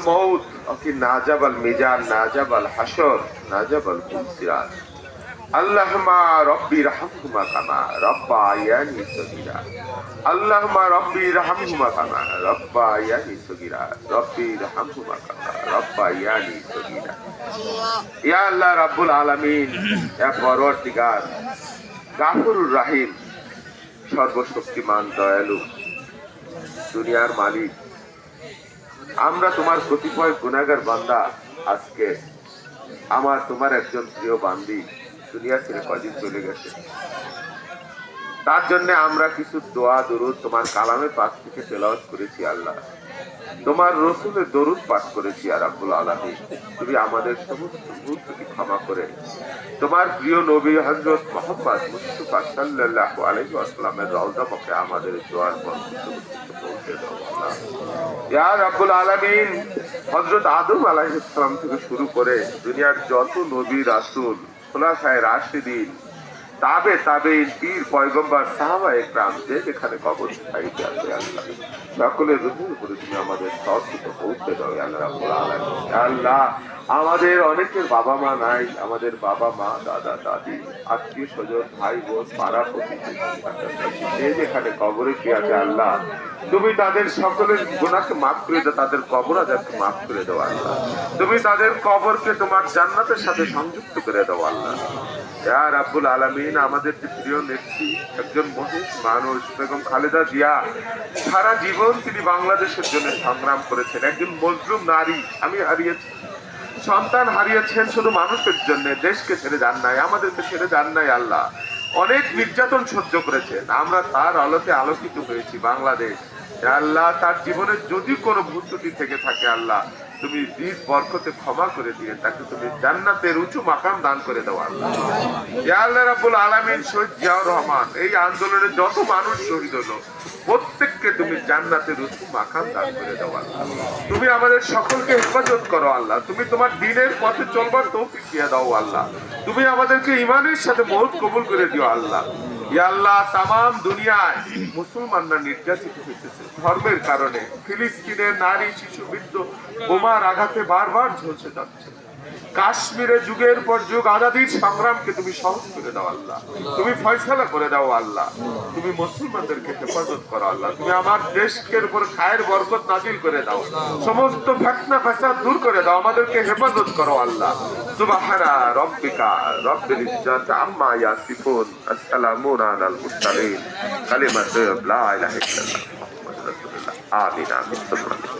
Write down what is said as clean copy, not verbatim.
الموت وفي ناجب الميزان ناجب الحشر ناجب الفلسرات اللهم ربي رحمهما كما ربياني صغيرا اللهم ربي رحمهما كما ربياني صغيرا ربي رحمهما كما ربياني صغيرا يا الله رب العالمين يا পরওয়ারদিগার গাফুরুর রহিম সর্বশক্তিমান দয়ালু দুনিয়ার মালিক আমরা তোমার কতিপয় গুনাহগার বান্দা আজকে আমার তোমার একজন প্রিয় বান্দি দুনিয়া ছেড়ে কদিন চলে গেছে তার জন্য আমরা কিছু দোয়া দরুদ তোমার কালামে পাক থেকে তেলাওয়াত করেছি আল্লাহ তোমার রসুলের দরুদ পাঠ করেছি আর রাব্বুল আলামিন তুমি আমাদের সমস্ত ভুল ত্রুটি ক্ষমা করে তোমার প্রিয় নবী হযরত মুহাম্মদ মুস্তাফা সাল্লাল্লাহু আলাইহি ওয়াসাল্লামের রওজা মুখে আমাদের দোয়ার বরকত পৌঁছে দাও আল্লাহ ইয়া রাব্বুল আলামিন হযরত আদম আলাইহিস সালাম থেকে শুরু করে দুনিয়ার যত নবী রাসূল খুলাফায়ে রাশিদিন তাবেঈন পীর পয়গম্বর সাহাবায়ে کرام যে যেখানে কবর পাইতে আছে আল্লাহ সকলের রূহের উপরে তুমি আমাদের সদ্গতি পৌঁছে দাও আল্লাহ রাব্বুল আলামিন আল্লাহ আমাদের অনেকের বাবা মা নাই আমাদের বাবা মা দাদা দাদি আত্মীয় স্বজন ভাই বোন পাড়া প্রতিবেশী যে যেখানে কবরে কি আছে আল্লাহ তুমি তাদের সকলের গুনাহকে মাফ করে দাও তাদের কবর আযাবকে মাফ করে দাও আল্লাহ তুমি তাদের কবরকে তোমার জান্নাতের সাথে সংযুক্ত করে দাও আল্লাহ ইয়া রাব্বুল আলামিন আমাদের যে প্রিয় নেত্রী একজন মহিলা মানুষ বেগম খালেদা জিয়া সারা জীবন তিনি বাংলাদেশের জন্য সংগ্রাম করেছেন একজন মজলুম নারী আমি হারিয়েছি সন্তান হারিয়েছেন শুধু মানুষের জন্য দেশকে ছেড়ে যান নাই আমাদেরকে ছেড়ে যান নাই আল্লাহ অনেক নির্যাতন সহ্য করেছেন আমরা তার আলোতে আলোকিত হয়েছি বাংলাদেশ আল্লাহ তার জীবনে যদি কোনো ভুল ত্রুটি থেকে থাকে আল্লাহ তুমি নিজ বরকতে ক্ষমা করে দিয়ে তাকে তুমি জান্নাতের উঁচু মাকাম দান করে দাও আল্লাহ ইয়া আল্লাহ রাব্বুল আলামিন শহীদ জিয়াউর রহমান এই আন্দোলনে যত মানুষ শহীদ হলো প্রত্যেককে তুমি জান্নাতের উঁচু মাকাম দান করে দাও আল্লাহ তুমি আমাদের সকলকে হেফাজত করো আল্লাহ তুমি তোমার দ্বীনের পথে চলবার তৌফিক দিয়ে দাও আল্লাহ তুমি আমাদেরকে ঈমানের সাথে মওত কবুল করে দিও আল্লাহ ইয়া আল্লাহ তামাম দুনিয়ায় মুসলমানরা নির্যাতিত হচ্ছে ধর্মের কারণে ফিলিস্তিনের নারী শিশু বৃদ্ধ বোমার আঘাতে বারবার ঝলসে যাচ্ছে কাশ্মীরে যুগের পর যুগ আজাদির সংগ্রামকে তুমি সহজ করে দাও আল্লাহ তুমি ফয়সালা করে দাও আল্লাহ তুমি মুসলমানদেরকে হেফাজত করো আল্লাহ তুমি আমার দেশকে উপর খায়ের বরকত নাজিল করে দাও সমস্ত ফিতনা ফাসাদ দূর করে দাও আমাদেরকে হেফাজত করো আল্লাহ সুবহানা রাব্বিকা রাব্বিল ইজ্জাতি আম্মা ইয়াসিফুন আসসালামু আলাল মুরসালিন কালিমাতু লা ইলাহা ইল্লাল্লাহ মুহাম্মাদুর রাসূলুল্লাহ আমিন আমিন।